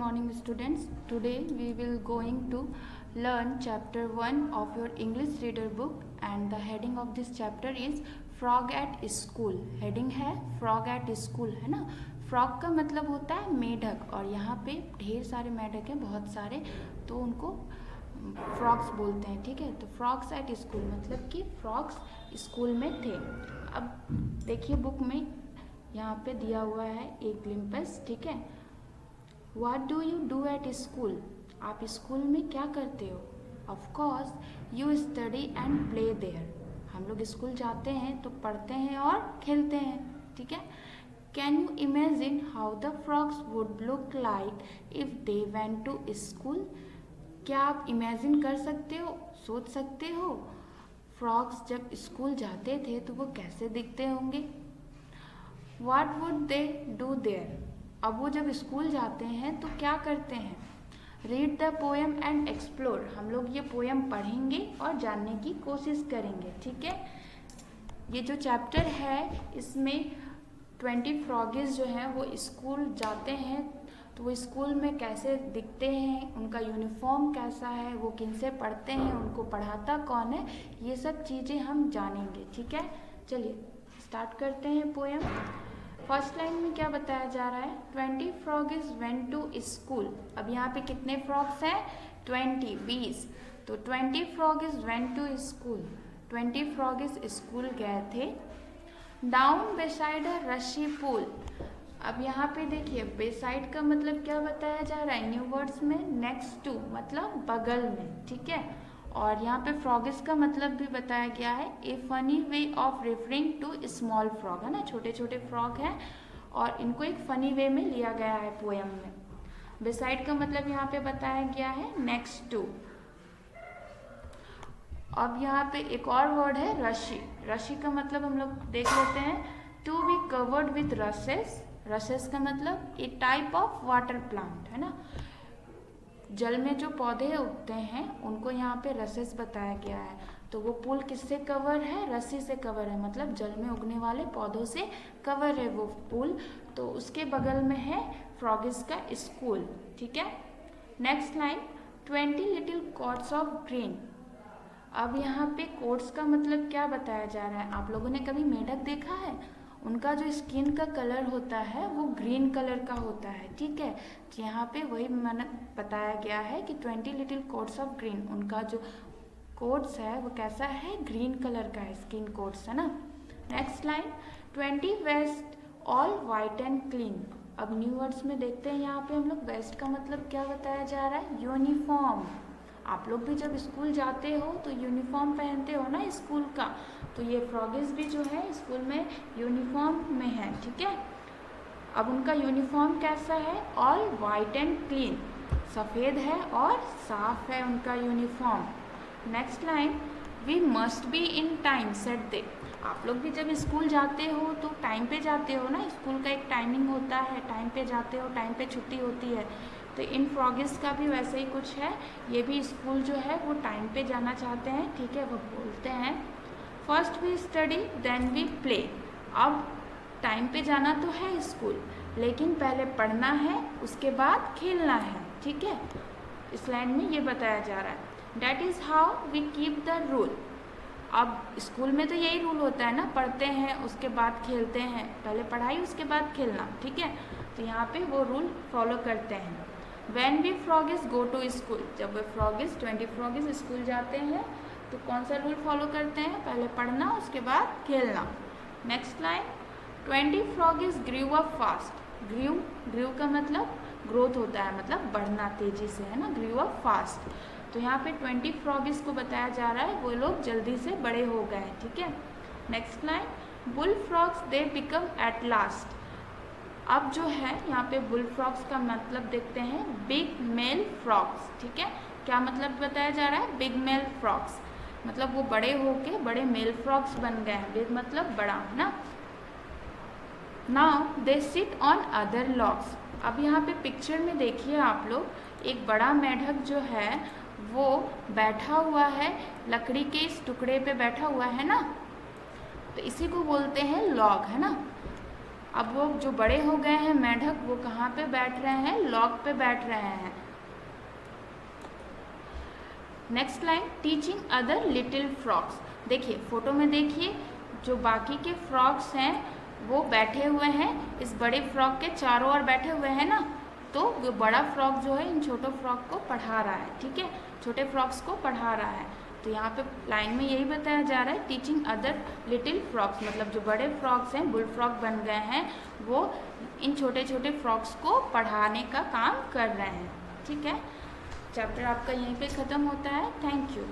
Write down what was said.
morning students. Today we will going to learn chapter 1 of your English reader book and the heading of this chapter is frog at school. Heading है frog at school, है ना. frog का मतलब होता है मेढक और यहाँ पे ढेर सारे मेढक हैं, बहुत सारे, तो उनको फ्रॉग्स बोलते हैं. ठीक है, तो फ्रॉग्स एट स्कूल मतलब कि फ्रॉग्स स्कूल में थे. अब देखिए बुक में यहाँ पे दिया हुआ है एक ग्लिम्पस. ठीक है, What do you do at school? आप स्कूल में क्या करते हो? Of course, you study and play there. हम लोग स्कूल जाते हैं तो पढ़ते हैं और खेलते हैं. ठीक है. Can you imagine how the frogs would look like if they went to school? क्या आप इमेजिन कर सकते हो, सोच सकते हो, फ्रॉग्स जब स्कूल जाते थे तो वो कैसे दिखते होंगे? What would they do there? अब वो जब स्कूल जाते हैं तो क्या करते हैं? Read the poem and explore. हम लोग ये पोएम पढ़ेंगे और जानने की कोशिश करेंगे. ठीक है, ये जो चैप्टर है इसमें 20 फ्रॉगेस जो हैं वो स्कूल जाते हैं तो वो स्कूल में कैसे दिखते हैं, उनका यूनिफॉर्म कैसा है, वो किन से पढ़ते हैं, उनको पढ़ाता कौन है, ये सब चीज़ें हम जानेंगे. ठीक है, चलिए स्टार्ट करते हैं पोएम. फर्स्ट लाइन में क्या बताया जा रहा है? 20 फ्रॉग्स वेंट टू स्कूल. अब यहाँ पे कितने फ्रॉग्स हैं? 20. तो 20 frogs went to school. 20 frogs school गए थे. डाउन बेसाइड अ रशी पूल. अब यहाँ पे देखिए बेसाइड का मतलब क्या बताया जा रहा है? न्यू वर्ड्स में नेक्स्ट टू मतलब बगल में. ठीक है, और यहाँ पे फ्रॉग्स का मतलब भी बताया गया है. A funny way of referring to small frog, है ना, छोटे छोटे फ्रॉग हैं और इनको एक फनी वे में लिया गया है पोएम में. बिसाइड का मतलब यहाँ पे बताया गया है नेक्स्ट टू. अब यहाँ पे एक और वर्ड है रशी. रशी का मतलब हम लोग देख लेते हैं. To be covered with rushes. Rushes का मतलब a type of water plant, है ना, जल में जो पौधे उगते हैं उनको यहाँ पे रसेस बताया गया है. तो वो पुल किससे कवर है? रस्सी से कवर है, मतलब जल में उगने वाले पौधों से कवर है वो पुल. तो उसके बगल में है फ्रॉगिस का स्कूल. ठीक है, next line 20 little coats of green. अब यहाँ पे कोट्स का मतलब क्या बताया जा रहा है? आप लोगों ने कभी मेढक देखा है? उनका जो स्किन का कलर होता है वो ग्रीन कलर का होता है. ठीक है, यहाँ पे वही मैंने बताया गया है कि 20 लिटिल कोट्स ऑफ ग्रीन, उनका जो कोट्स है वो कैसा है? ग्रीन कलर का है, स्किन कोट्स, है ना. Next line 20 vest all white and clean. अब न्यू वर्ड्स में देखते हैं यहाँ पे हम लोग वेस्ट का मतलब क्या बताया जा रहा है? यूनिफॉर्म. आप लोग भी जब स्कूल जाते हो तो यूनिफॉर्म पहनते हो ना स्कूल का, तो ये फ्रॉगेस भी जो है स्कूल में यूनिफॉर्म में है. ठीक है, अब उनका यूनिफॉर्म कैसा है? ऑल वाइट एंड क्लीन, सफ़ेद है और साफ है उनका uniform. Next line we must be in time set they. आप लोग भी जब स्कूल जाते हो तो टाइम पे जाते हो ना, स्कूल का एक टाइमिंग होता है, टाइम पे जाते हो, टाइम पे छुट्टी होती है. तो इन फ्रॉगेस का भी वैसे ही कुछ है, ये भी स्कूल जो है वो टाइम पे जाना चाहते हैं. ठीक है, वो बोलते हैं first we study then we play. अब टाइम पे जाना तो है स्कूल, लेकिन पहले पढ़ना है उसके बाद खेलना है. ठीक है, इस लाइन में ये बताया जा रहा है. That is how we keep the rule. अब स्कूल में तो यही रूल होता है ना, पढ़ते हैं उसके बाद खेलते हैं, पहले पढ़ाई उसके बाद खेलना. ठीक है, तो यहाँ पे वो रूल फॉलो करते हैं. When we froggies go to school, जब वे फ्रॉगिस 20 फ्रॉगिस स्कूल जाते हैं तो कौन सा रूल फॉलो करते हैं? पहले पढ़ना उसके बाद खेलना. Next line 20 frogs grew up fast. Grew का मतलब ग्रोथ होता है, मतलब बढ़ना तेजी से, है ना, ग्रीव अप फास्ट. तो यहाँ पे 20 फ्रॉगिस को बताया जा रहा है वो लोग जल्दी से बड़े हो गए. ठीक है, next line bull frogs they become at last. अब जो है यहाँ पे बुल फ्रॉग्स का मतलब देखते हैं बिग मेल फ्रॉग्स. ठीक है, क्या मतलब बताया जा रहा है? बिग मेल फ्रॉग्स मतलब वो बड़े होके बड़े मेल फ्रॉग्स बन गए हैं. बिग मतलब बड़ा, है ना. Now they sit on other logs. अब यहाँ पे पिक्चर में देखिए आप लोग, एक बड़ा मेढक जो है वो बैठा हुआ है, लकड़ी के इस टुकड़े पे बैठा हुआ है ना, तो इसी को बोलते हैं लॉग, है ना. अब वो जो बड़े हो गए हैं मेंढक, वो कहाँ पे बैठ रहे हैं? लॉग पे बैठ रहे हैं। Next line, teaching other little frogs. देखिए फोटो में देखिए, जो बाकी के फ्रॉग्स हैं वो बैठे हुए हैं, इस बड़े फ्रॉग के चारों ओर बैठे हुए हैं ना, तो वो बड़ा फ्रॉग जो है इन छोटे फ्रॉग को पढ़ा रहा है, ठीक है, छोटे फ्रॉग्स को पढ़ा रहा है। तो यहाँ पे लाइन में यही बताया जा रहा है, टीचिंग अदर लिटिल फ्रॉग्स, मतलब जो बड़े फ्रॉग्स हैं, बुल फ्रॉग बन गए हैं, वो इन छोटे छोटे फ्रॉग्स को पढ़ाने का काम कर रहे हैं। ठीक है, चैप्टर आपका यहीं पे ख़त्म होता है। Thank you.